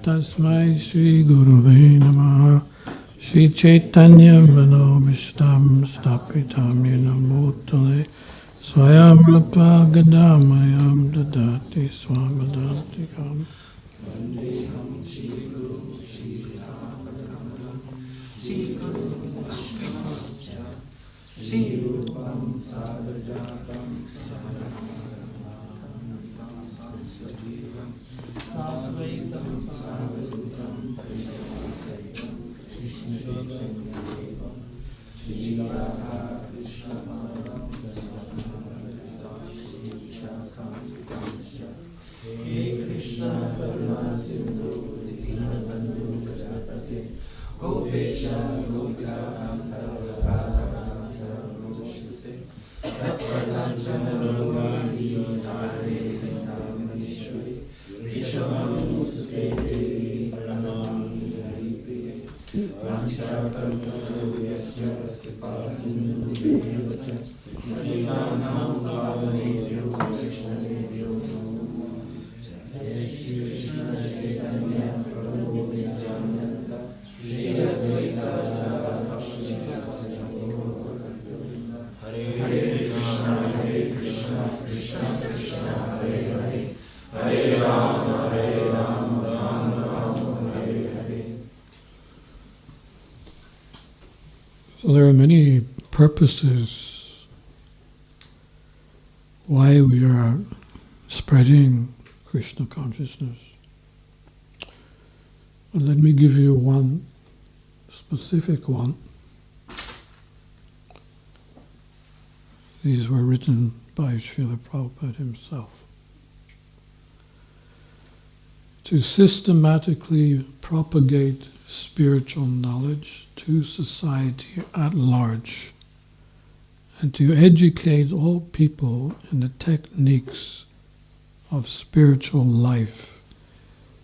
Tasmai Shri Gurave Namaha Shri Chaitanya Manobishtam Stapitam Yena Bhutale Swayam Rupa Gadamayam Dadati Swamadantikam So there are many purposes why we are spreading Krishna consciousness. But let me give you one specific one. These were written by Srila Prabhupada himself. To systematically propagate spiritual knowledge to society at large, and to educate all people in the techniques of spiritual life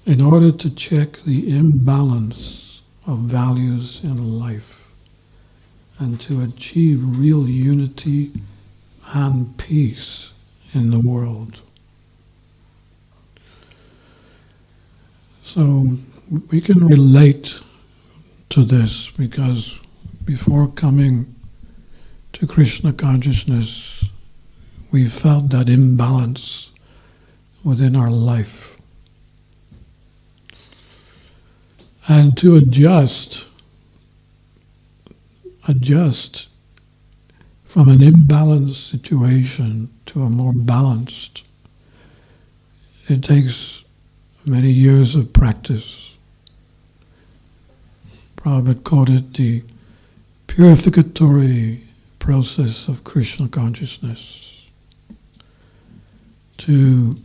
in order to check the imbalance of values in life and to achieve real unity and peace in the world. So we can relate to this because before coming to Krishna consciousness, we felt that imbalance within our life. And to adjust from an imbalanced situation to a more balanced, it takes many years of practice. Prabhupada called it the purificatory process of Krishna consciousness, to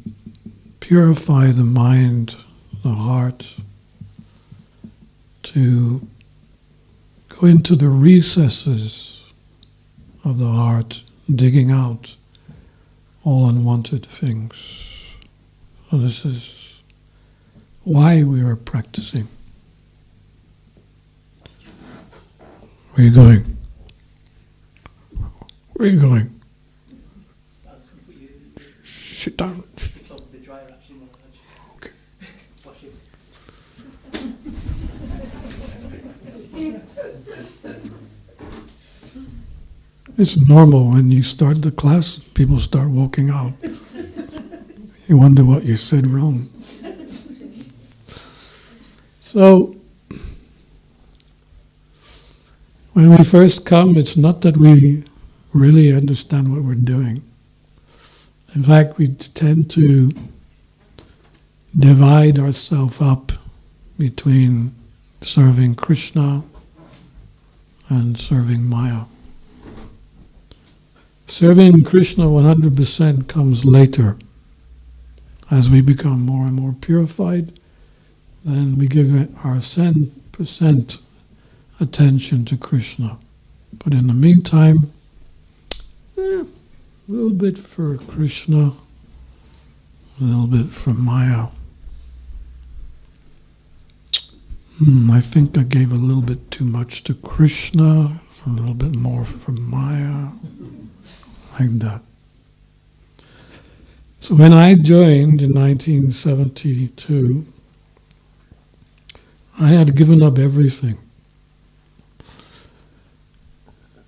purify the mind, the heart, to go into the recesses of the heart, digging out all unwanted things. So this is why we are practicing. Where are you going? Where are you going? Sit down. Okay. It's normal when you start the class, people start walking out. You wonder what you said wrong. So, when we first come, it's not that we really understand what we're doing. In fact, we tend to divide ourselves up between serving Krishna and serving Maya. Serving Krishna 100% comes later. As we become more and more purified, then we give our 10% attention to Krishna. But in the meantime, a little bit for Krishna, a little bit for Maya. I think I gave a little bit too much to Krishna, a little bit more for Maya, like that. So when I joined in 1972, I had given up everything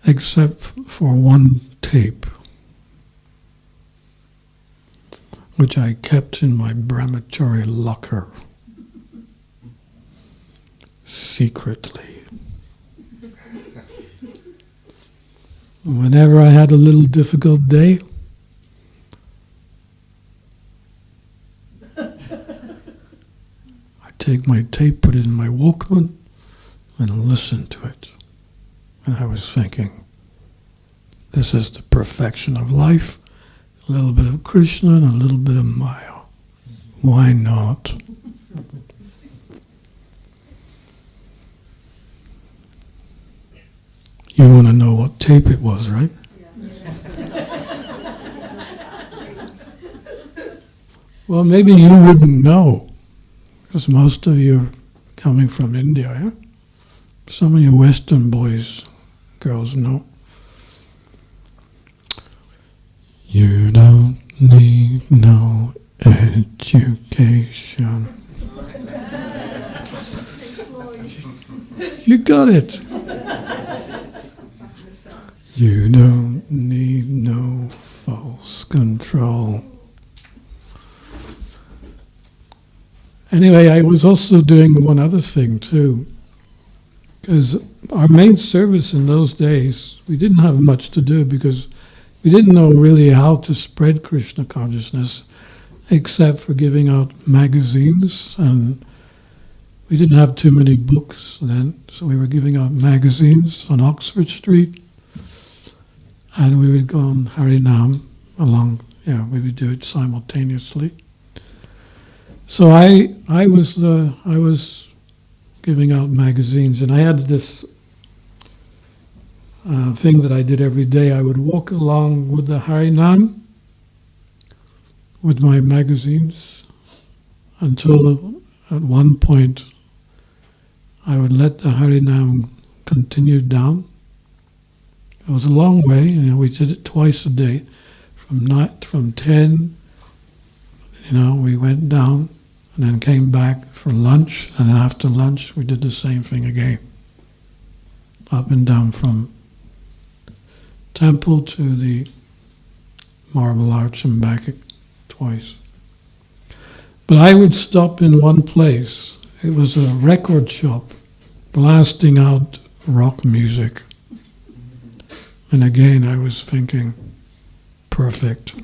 except for one tape, which I kept in my brahmachari locker, secretly. Whenever I had a little difficult day, I take my tape, put it in my Walkman, and listen to it. And I was thinking, this is the perfection of life, a little bit of Krishna and a little bit of Maya. Why not? You want to know what tape it was, right? Well, maybe you wouldn't know, because most of you are coming from India, yeah? Some of you Western boys, girls know. You don't need no education. You got it. You don't need no false control. Anyway, I was also doing one other thing too, because our main service in those days, we didn't have much to do because we didn't know really how to spread Krishna consciousness except for giving out magazines, and we didn't have too many books then, so we were giving out magazines on Oxford Street, and we would go on Harinam along, we would do it simultaneously. So I was giving out magazines, and I had this thing that I did every day. I would walk along with the Harinam with my magazines until at one point I would let the Harinam continue down. It was a long way, we did it twice a day. From 10, we went down and then came back for lunch, and then after lunch we did the same thing again. Up and down from temple to the Marble Arch and back twice. But I would stop in one place. It was a record shop blasting out rock music. And again I was thinking, perfect.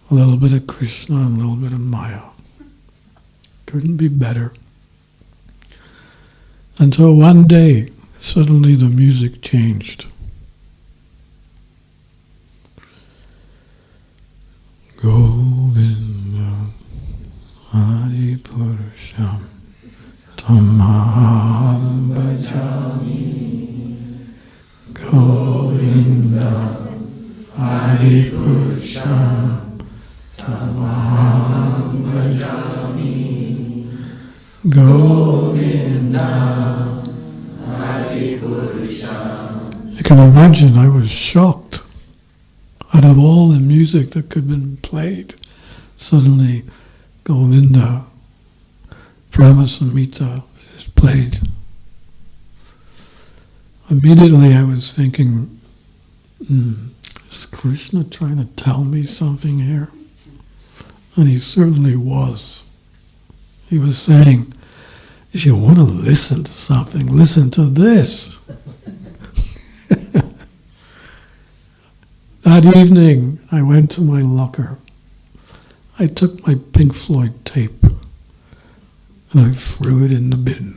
A little bit of Krishna and a little bit of Maya. Couldn't be better. Until one day, suddenly the music changed. Govinda Hari Purusham Tamaham Bhajami. Govinda Hari Purusham Tamaham Bhajami. Govinda Hari Purusham. You can imagine I was shocked. Out of all the music that could have been played, suddenly Govinda, Pramasamhita is played. Immediately I was thinking, is Krishna trying to tell me something here? And he certainly was. He was saying, if you want to listen to something, listen to this. That evening, I went to my locker. I took my Pink Floyd tape and I threw it in the bin.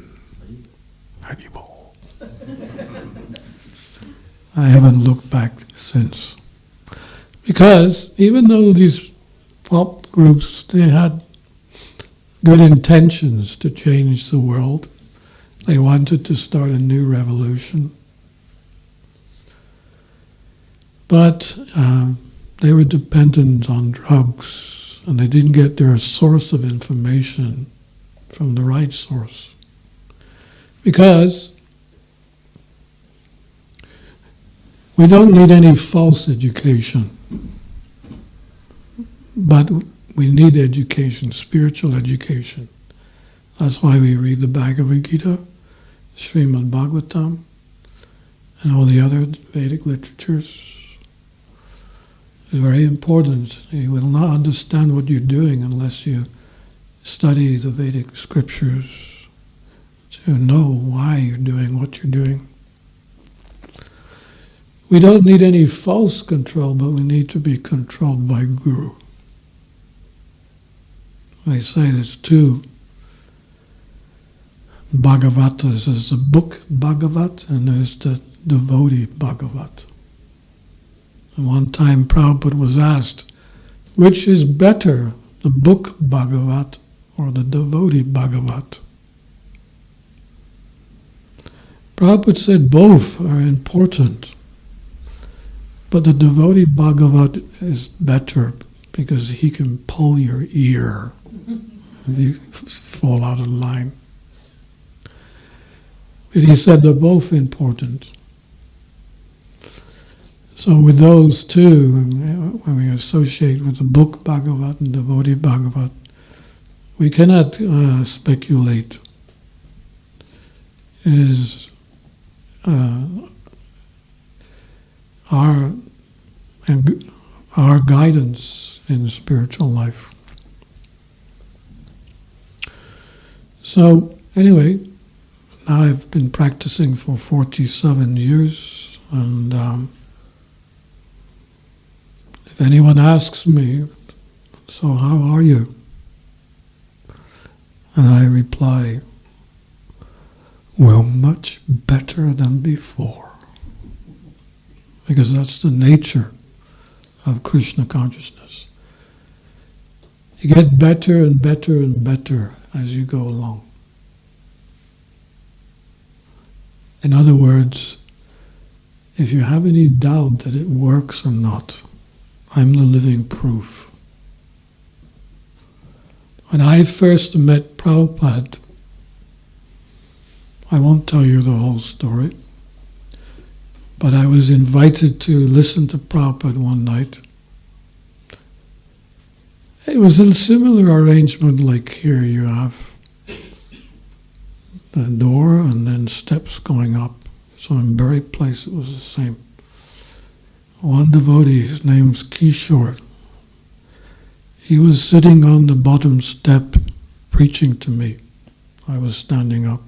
Haribol. I haven't looked back since. Because even though these pop groups, they had good intentions to change the world, they wanted to start a new revolution. But they were dependent on drugs, and they didn't get their source of information from the right source. Because we don't need any false education, but we need education, spiritual education. That's why we read the Bhagavad Gita, Srimad Bhagavatam, and all the other Vedic literatures. It's very important. You will not understand what you're doing unless you study the Vedic scriptures to know why you're doing what you're doing. We don't need any false control, but we need to be controlled by Guru. They say there's two Bhagavatas. There's the book Bhagavat and there's the devotee Bhagavat. And one time Prabhupada was asked, which is better, the book Bhagavat or the devotee Bhagavat? Prabhupada said both are important, but the devotee Bhagavat is better because he can pull your ear if you fall out of line. But he said they're both important. So with those two, when we associate with the book Bhagavat and devotee Bhagavat, we cannot speculate. It is our guidance in spiritual life. So anyway, now I've been practicing for 47 years, and if anyone asks me, so how are you? And I reply, well, much better than before. Because that's the nature of Krishna consciousness. You get better and better and better as you go along. In other words, if you have any doubt that it works or not, I'm the living proof. When I first met Prabhupada, I won't tell you the whole story, but I was invited to listen to Prabhupada one night. It was a similar arrangement like here. You have the door and then steps going up. So in Berry Place it was the same. One devotee, his name's Kishore, he was sitting on the bottom step preaching to me. I was standing up.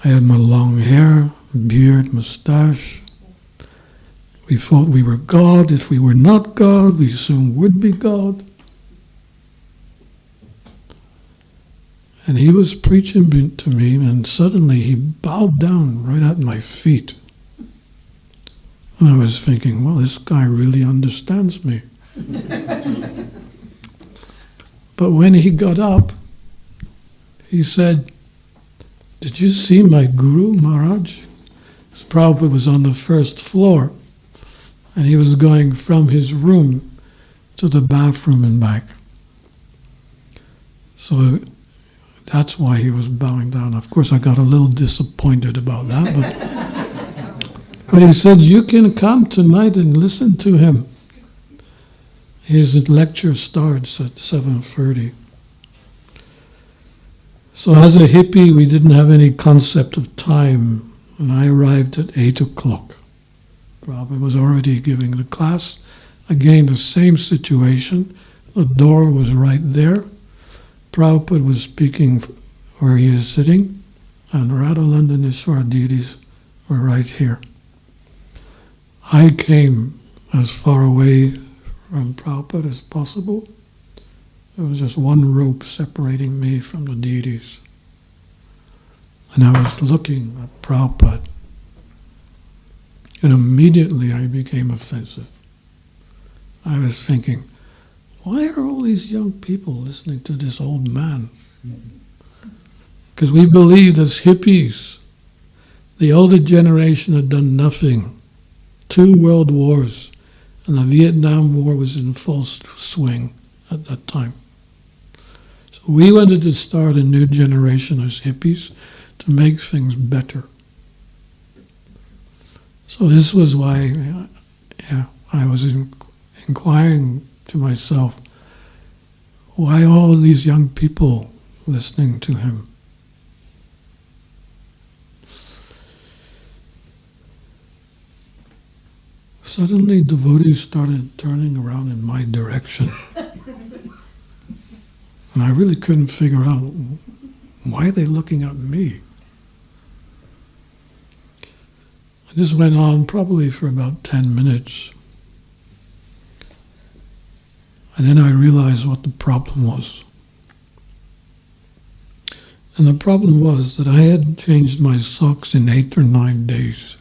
I had my long hair, beard, mustache. We thought we were God. If we were not God, we soon would be God. And he was preaching to me, and suddenly he bowed down right at my feet. And I was thinking, well, this guy really understands me. But when he got up, he said, "Did you see my guru, Maharaj?" His Prabhupada was on the first floor, and he was going from his room to the bathroom and back. So that's why he was bowing down. Of course, I got a little disappointed about that, but he said, "You can come tonight and listen to him." His lecture starts at 7:30. So as a hippie, we didn't have any concept of time, and I arrived at 8 o'clock. Prabhupada was already giving the class. Again, the same situation. The door was right there. Prabhupada was speaking where he is sitting, and Radhalanda and Iswara deities were right here. I came as far away from Prabhupada as possible. There was just one rope separating me from the deities. And I was looking at Prabhupada, and immediately I became offensive. I was thinking, why are all these young people listening to this old man? Because we believed as hippies, the older generation had done nothing. 2 world wars, and the Vietnam War was in full swing at that time. So we wanted to start a new generation as hippies to make things better. So this was why I was inquiring to myself, why all these young people listening to him? Suddenly devotees started turning around in my direction. And I really couldn't figure out, why are they looking at me? This went on probably for about 10 minutes. And then I realized what the problem was. And the problem was that I had changed my socks in 8 or 9 days.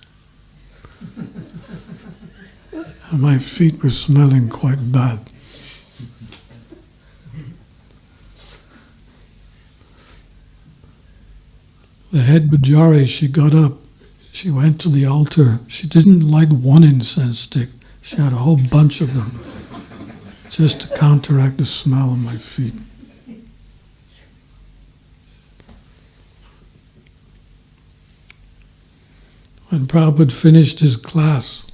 And my feet were smelling quite bad. The head Bajari, she got up, she went to the altar. She didn't light one incense stick. She had a whole bunch of them, just to counteract the smell of my feet. When Prabhupada finished his class,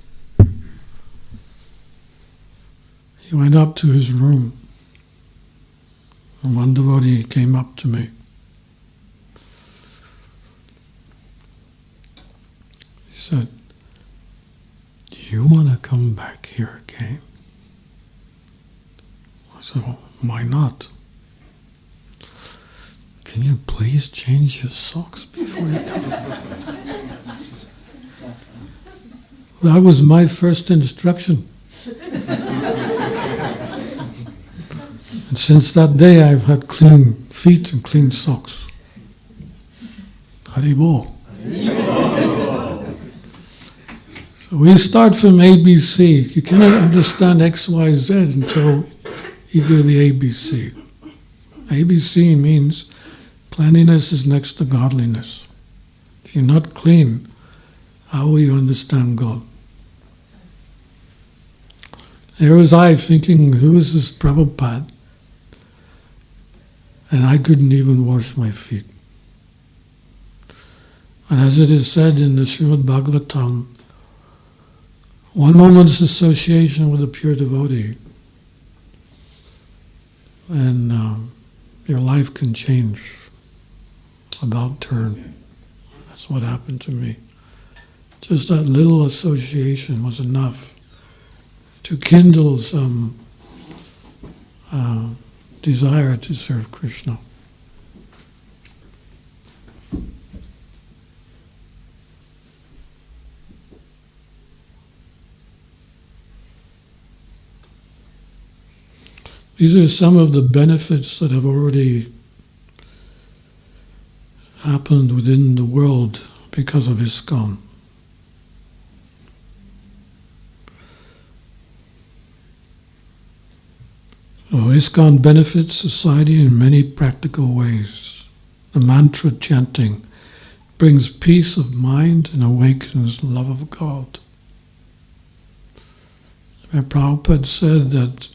he went up to his room, and one devotee came up to me. He said, "Do you want to come back here again?" I said, "Well, why not? Can you please change your socks before you come?" That was my first instruction. And since that day, I've had clean feet and clean socks. Haribol. So we start from ABC. You cannot understand X, Y, Z until you do the ABC. ABC means cleanliness is next to godliness. If you're not clean, how will you understand God? Here was I thinking, who is this Prabhupada? And I couldn't even wash my feet. And as it is said in the Srimad Bhagavatam, one moment's association with a pure devotee, and your life can change about turn. That's what happened to me. Just that little association was enough to kindle some desire to serve Krishna. These are some of the benefits that have already happened within the world because of ISKCON. So ISKCON benefits society in many practical ways. The mantra chanting brings peace of mind and awakens love of God. And Prabhupada said that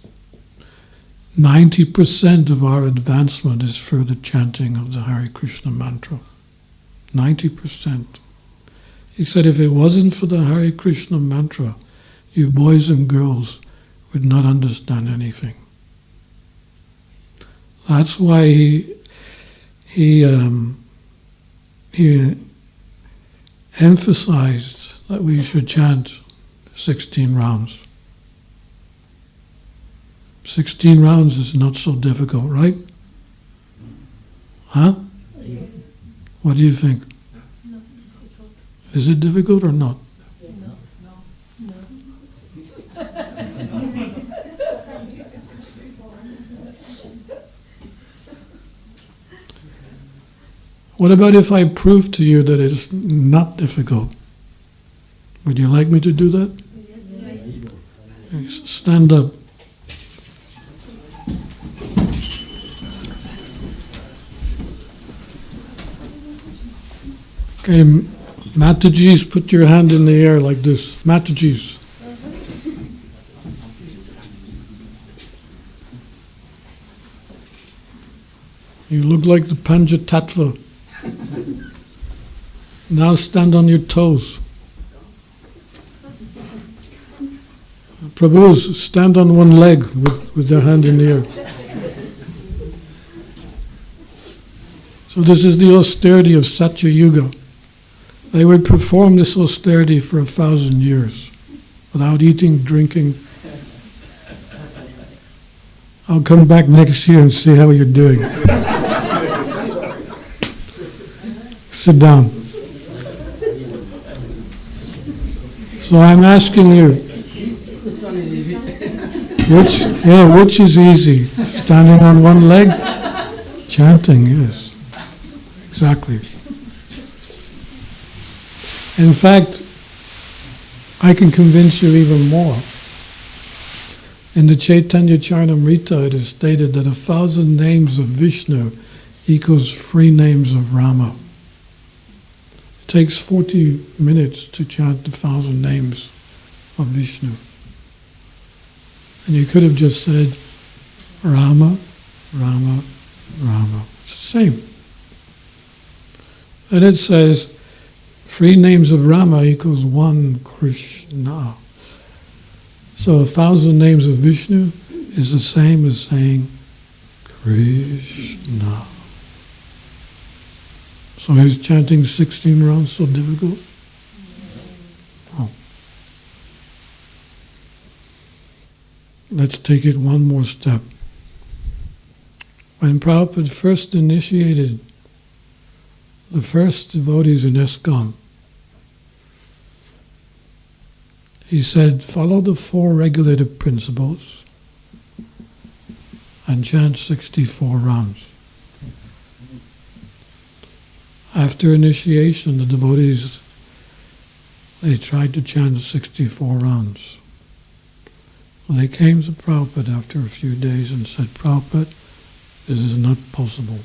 90% of our advancement is through the chanting of the Hare Krishna mantra. 90%. He said if it wasn't for the Hare Krishna mantra, you boys and girls would not understand anything. That's why he emphasized that we should chant 16 rounds. 16 rounds is not so difficult, right? Huh? What do you think? Is it difficult or not? What about if I prove to you that it's not difficult? Would you like me to do that? Yes. Stand up. Okay, Matajis, put your hand in the air like this. Matajis. You look like the Panchatattva. Now stand on your toes. Prabhus, stand on one leg with their hand in the air. So this is the austerity of Satya Yuga. They would perform this austerity for 1,000 years without eating, drinking. I'll come back next year and see how you're doing. Sit down. So I'm asking you, which is easy? Standing on one leg? Chanting, yes. Exactly. In fact, I can convince you even more. In the Chaitanya Charitamrita, it is stated that 1,000 names of Vishnu equals 3 names of Rama. It takes 40 minutes to chant 1,000 names of Vishnu. And you could have just said, Rama, Rama, Rama. It's the same. And it says, 3 names of Rama equals 1 Krishna. So 1,000 names of Vishnu is the same as saying Krishna. So is chanting 16 rounds so difficult? No. Let's take it one more step. When Prabhupada first initiated the first devotees in ISKCON, he said, follow the 4 regulative principles and chant 64 rounds. After initiation, the devotees, they tried to chant 64 rounds. Well, they came to Prabhupada after a few days and said, Prabhupada, this is not possible.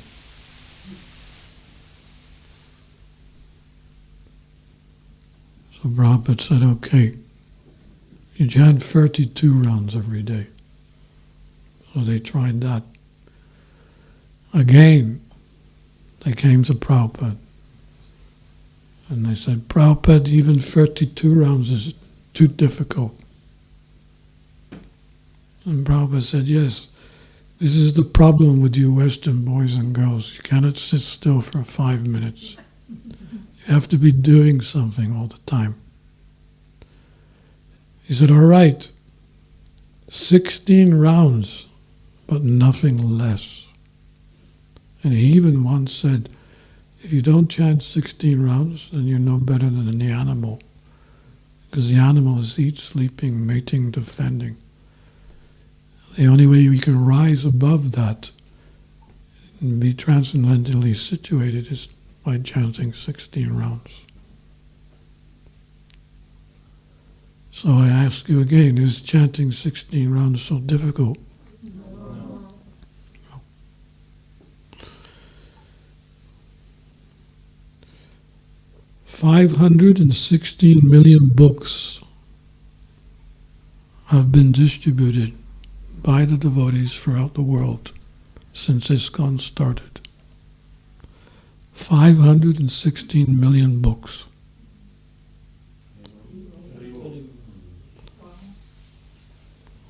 So Prabhupada said, okay, you chant 32 rounds every day. So they tried that. Again, they came to Prabhupada. And they said, Prabhupada, even 32 rounds is too difficult. And Prabhupada said, yes, this is the problem with you Western boys and girls. You cannot sit still for 5 minutes. You have to be doing something all the time. He said, all right, 16 rounds, but nothing less. And he even once said, if you don't chant 16 rounds, then you're no better than the animal. Because the animal is eat, sleeping, mating, defending. The only way we can rise above that and be transcendentally situated is by chanting 16 rounds. So I ask you again, is chanting 16 rounds so difficult? No. 516 million books have been distributed by the devotees throughout the world since ISKCON started. 516 million books.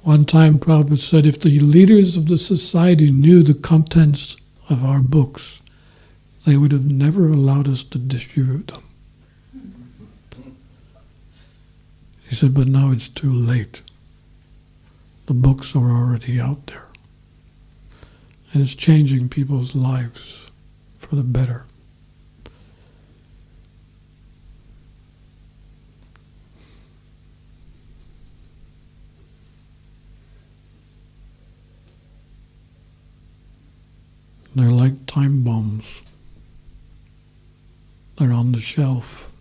One time Prabhupada said, if the leaders of the society knew the contents of our books, they would have never allowed us to distribute them. He said, but now it's too late. The books are already out there. And it's changing people's lives for the better. They're like time bombs. They're on the shelf.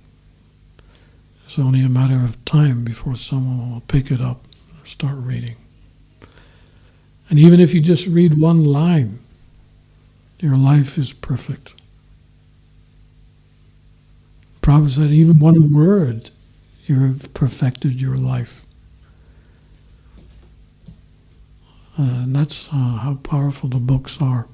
It's only a matter of time before someone will pick it up and start reading. And even if you just read one line, your life is perfect. Prabhupada said even one word, you've perfected your life. And that's how powerful the books are.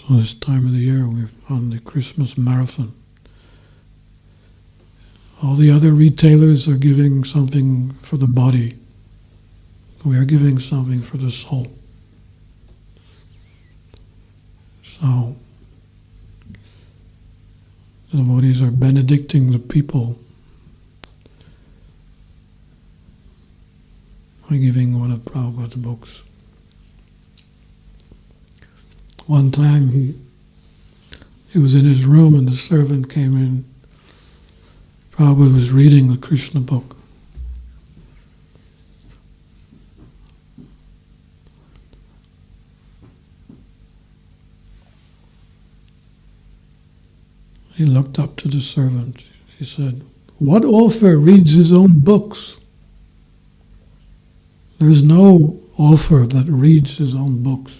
So this time of the year, we're on the Christmas marathon. All the other retailers are giving something for the body. We are giving something for the soul. So, the devotees are benedicting the people by giving one of Prabhupada's books. One time he was in his room and the servant came in. Prabhupada was reading the Krishna book. He looked up to the servant. He said, "What author reads his own books?" There's no author that reads his own books.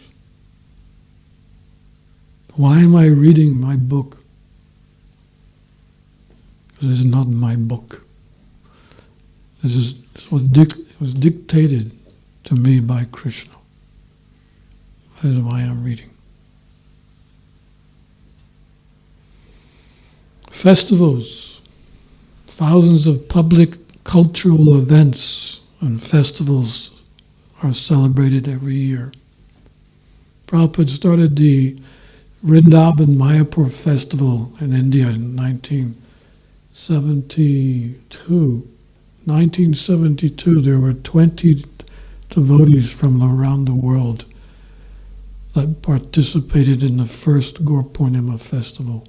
Why am I reading my book? Because it's not my book. It was dictated to me by Krishna. That is why I'm reading. Festivals, thousands of public cultural events and festivals are celebrated every year. Prabhupada started the Vrindavan Mayapur festival in India in 1972. 1972, there were 20 devotees from around the world that participated in the first Gaur Purnima festival.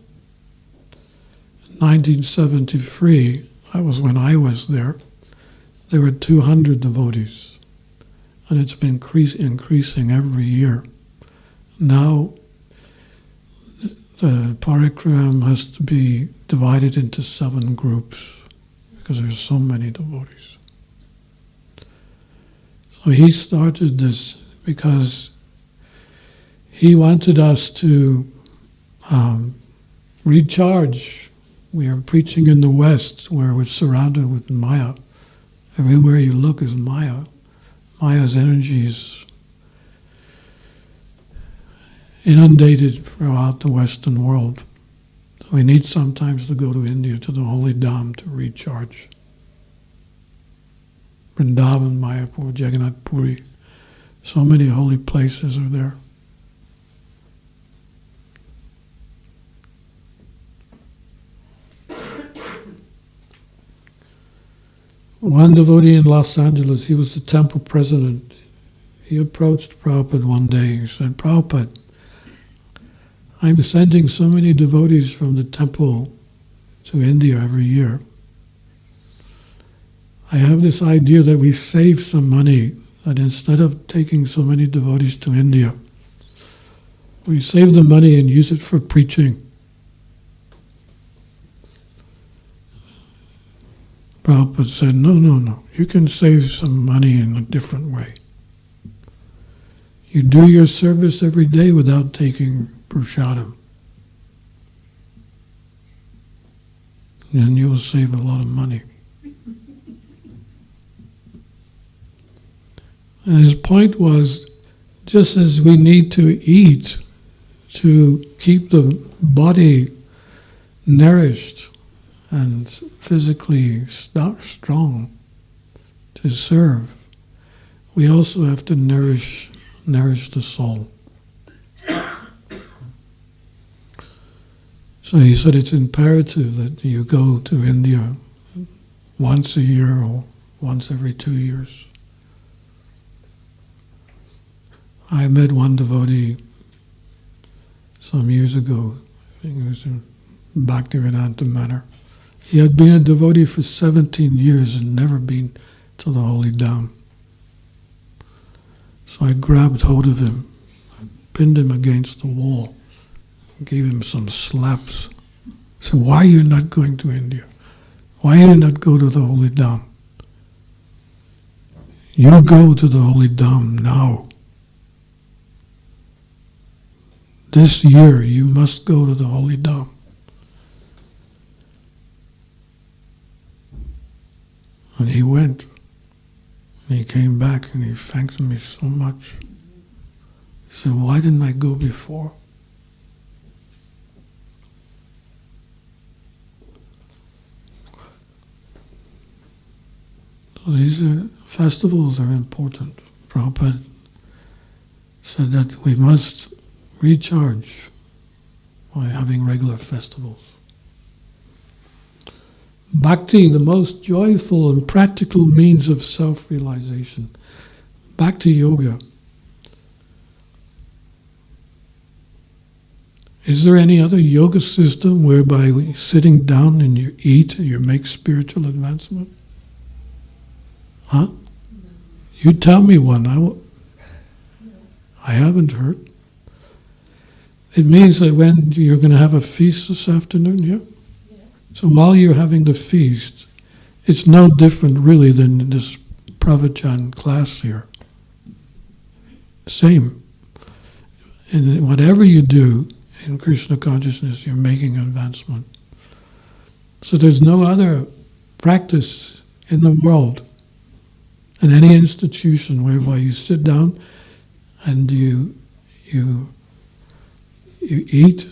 In 1973, that was when I was there were 200 devotees. And it's been increasing every year. Now, the parikram has to be divided into 7 groups because there's so many devotees. So he started this because he wanted us to recharge. We are preaching in the West where we're surrounded with Maya. Everywhere you look is Maya. Maya's energy is inundated throughout the Western world. So we need sometimes to go to India, to the Holy Dham, to recharge. Vrindavan, Mayapur, Jagannath Puri, so many holy places are there. One devotee in Los Angeles, he was the temple president. He approached Prabhupada one day. He said, "Prabhupada, I'm sending so many devotees from the temple to India every year. I have this idea that we save some money, that instead of taking so many devotees to India, we save the money and use it for preaching. Prabhupada said, no, you can save some money in a different way. You do your service every day without taking prasadam. And you will save a lot of money. And his point was, just as we need to eat to keep the body nourished and physically strong to serve, we also have to nourish the soul. So he said it's imperative that you go to India once a year or once every 2 years. I met one devotee some years ago, I think it was in Bhaktivedanta Manor. He had been a devotee for 17 years and never been to the Holy Dham. So I grabbed hold of him, I pinned him against the wall, and gave him some slaps. I said, why are you not going to India? Why are you not go to the Holy Dham? You go to the Holy Dham now. This year you must go to the Holy Dham. And he went. And he came back and he thanked me so much. He said, why didn't I go before? So these festivals are important. Prabhupada said that we must recharge by having regular festivals. Bhakti, the most joyful and practical means of self-realization. Bhakti yoga. Is there any other yoga system whereby sitting down and you eat and you make spiritual advancement? Huh? You tell me one. I haven't heard. It means that when you're going to have a feast this afternoon, yeah? So while you're having the feast, it's no different really than this pravachan class here. Same. And whatever you do in Krishna consciousness, you're making advancement. So there's no other practice in the world, in any institution, whereby you sit down and you eat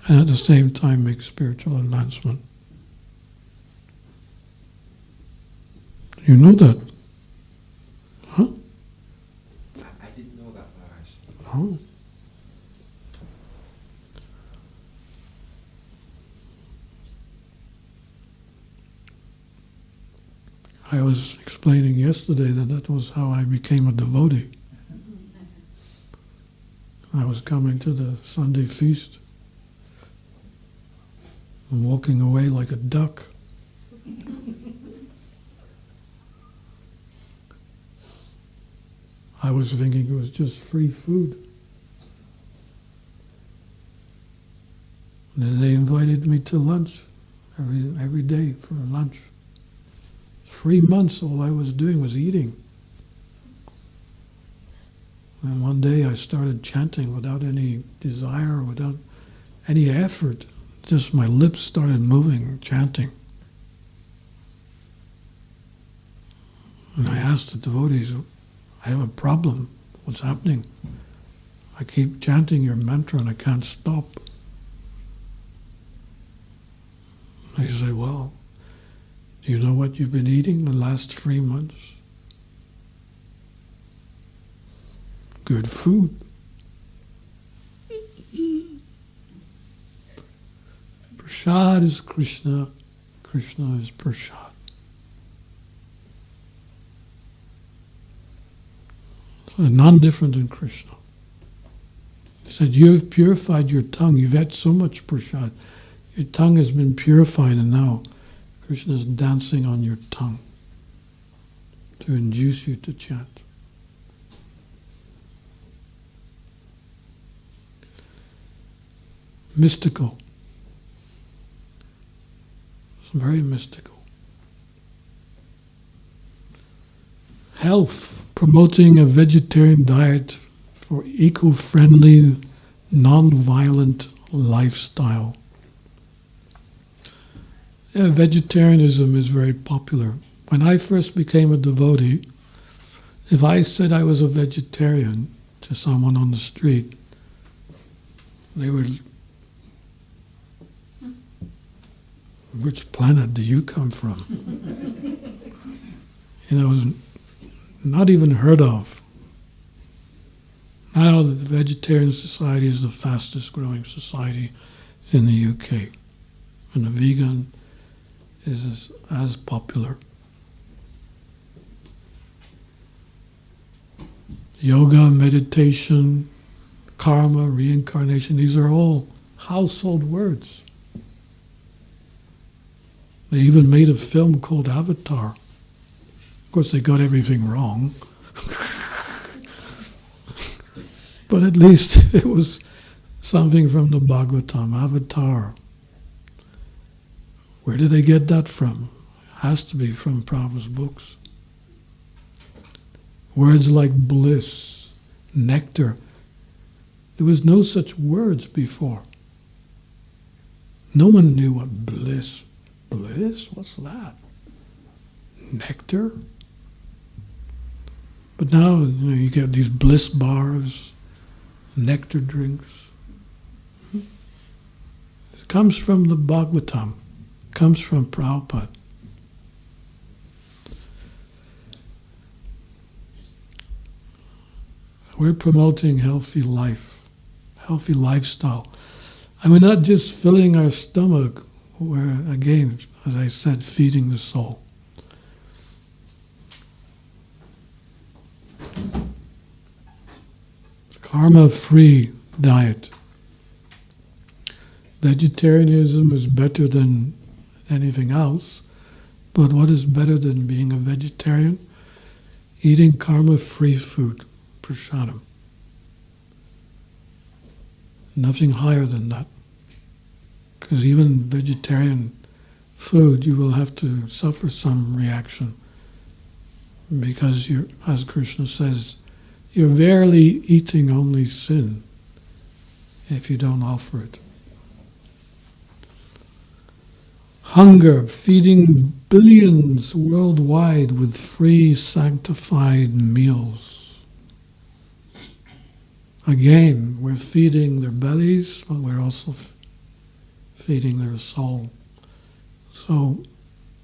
and at the same time make spiritual advancement. You know that? Huh? I didn't know that, Maharaj. Oh. I was explaining yesterday that was how I became a devotee. I was coming to the Sunday feast and walking away like a duck. I was thinking it was just free food. And then they invited me to lunch every day for lunch. 3 months all I was doing was eating. And one day I started chanting without any desire, without any effort. Just my lips started moving, chanting. And I asked the devotees, I have a problem. What's happening? I keep chanting your mantra and I can't stop. They said, well, do you know what you've been eating the last 3 months? Good food. Prasad is Krishna, Krishna is Prasad. So none different than Krishna. He said, you have purified your tongue. You've had so much prasad. Your tongue has been purified, and now Krishna is dancing on your tongue to induce you to chant. Mystical. It's very mystical. Health, promoting a vegetarian diet for eco-friendly, non-violent lifestyle. Yeah, vegetarianism is very popular. When I first became a devotee, if I said I was a vegetarian to someone on the street, they would, which planet do you come from? It was not even heard of. Now the vegetarian society is the fastest growing society in the UK. And the vegan is as popular. Yoga, meditation, karma, reincarnation, these are all household words. They even made a film called Avatar. Of course, they got everything wrong. But at least it was something from the Bhagavatam, Avatar. Where did they get that from? It has to be from Prabhupada's books. Words like bliss, nectar. There was no such words before. No one knew what bliss. Bliss? What's that? Nectar? But now you get these bliss bars, nectar drinks. It comes from the Bhagavatam. It comes from Prabhupada. We're promoting healthy life, healthy lifestyle. And we're not just filling our stomach, we're, again, as I said, feeding the soul. Karma-free diet. Vegetarianism is better than anything else, but what is better than being a vegetarian? Eating karma-free food. Prasadam. Nothing higher than that. Because even vegetarian food, you will have to suffer some reaction. Because you're, as Krishna says, you're verily eating only sin if you don't offer it. Hunger, feeding billions worldwide with free sanctified meals. Again, we're feeding their bellies, but we're also feeding their soul. So,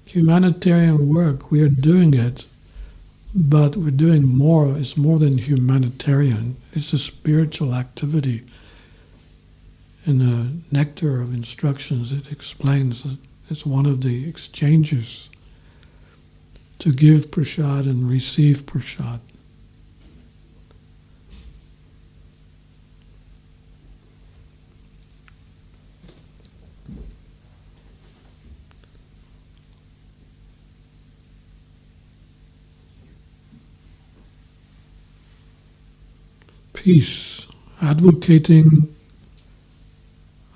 humanitarian work, we are doing it, but we're doing more. It's more than humanitarian. It's a spiritual activity. In the Nectar of Instructions, it explains that it's one of the exchanges to give prasad and receive prasad. Peace, advocating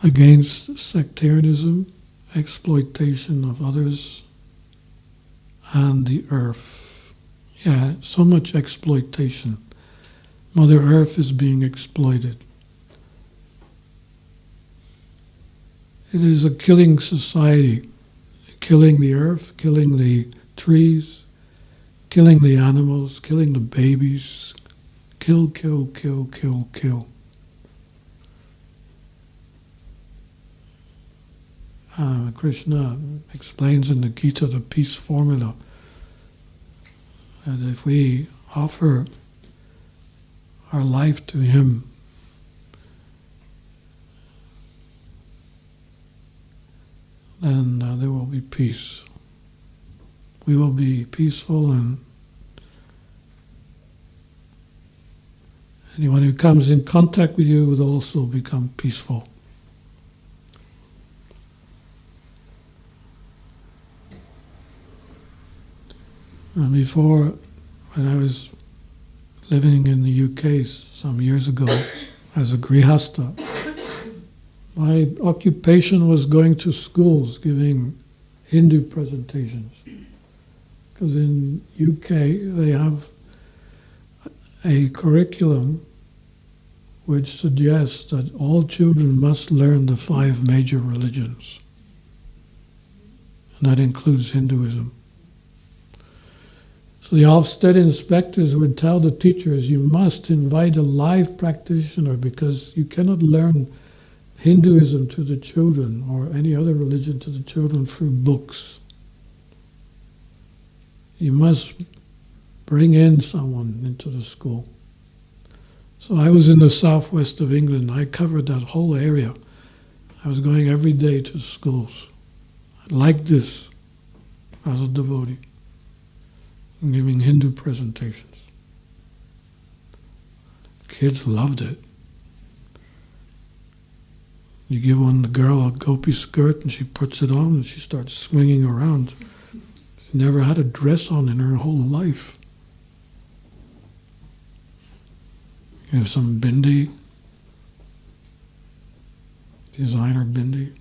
against sectarianism, exploitation of others, and the earth. Yeah, so much exploitation. Mother Earth is being exploited. It is a killing society, killing the earth, killing the trees, killing the animals, killing the babies. Kill, kill, kill, kill, kill. Krishna explains in the Gita the peace formula that if we offer our life to Him, then there will be peace. We will be peaceful and Anyone who comes in contact with you will also become peaceful. And before, when I was living in the UK some years ago as a grihasta, my occupation was going to schools giving Hindu presentations. Because in UK they have a curriculum which suggests that all children must learn the 5 major religions. And that includes Hinduism. So the Ofsted inspectors would tell the teachers, you must invite a live practitioner because you cannot learn Hinduism to the children or any other religion to the children through books. You must bring in someone into the school. So I was in the southwest of England. I covered that whole area. I was going every day to schools like this as a devotee, giving Hindu presentations. Kids loved it. You give one the girl a gopi skirt and she puts it on and she starts swinging around. She never had a dress on in her whole life. You have some bindi, designer bindi.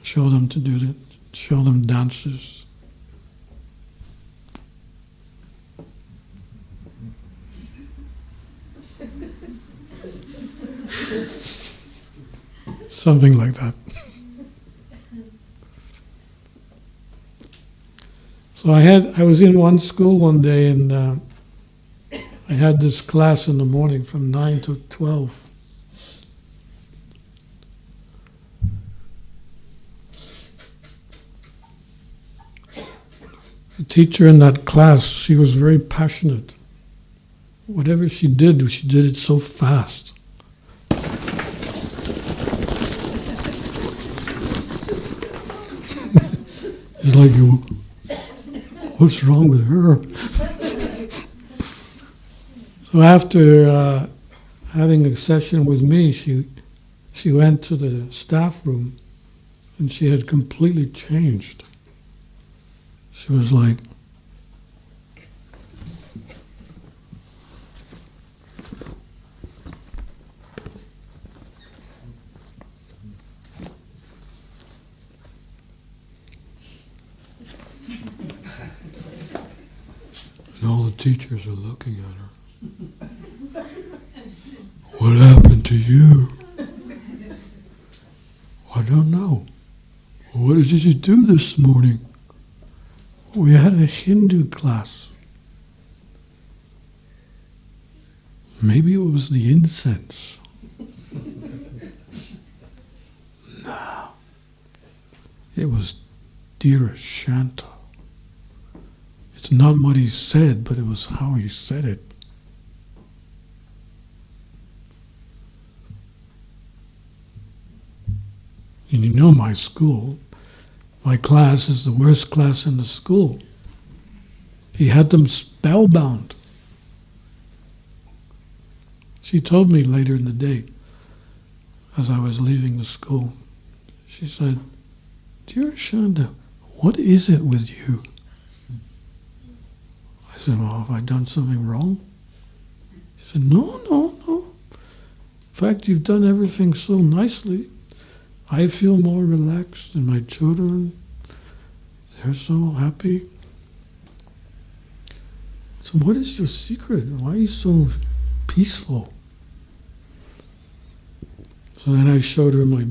Show them to do that. Show them dances. Something like that. So I was in one school one day and I had this class in the morning from 9 to 12. The teacher in that class, she was very passionate. Whatever she did it so fast. It's like, what's wrong with her? So after having a session with me, she went to the staff room and she had completely changed. She was like, and all the teachers are looking at her. What happened to you? I don't know. What did you do this morning? We had a Hindu class. Maybe it was the incense. No. It was Dhirsanta. It's not what he said, but it was how he said it. And you know my school, my class is the worst class in the school. He had them spellbound. She told me later in the day, as I was leaving the school, she said, "Dear Shanda, what is it with you?" I said, "Well, have I done something wrong?" She said, No. In fact, you've done everything so nicely. I feel more relaxed, and my children, they're so happy. So what is your secret? Why are you so peaceful? So then I showed her my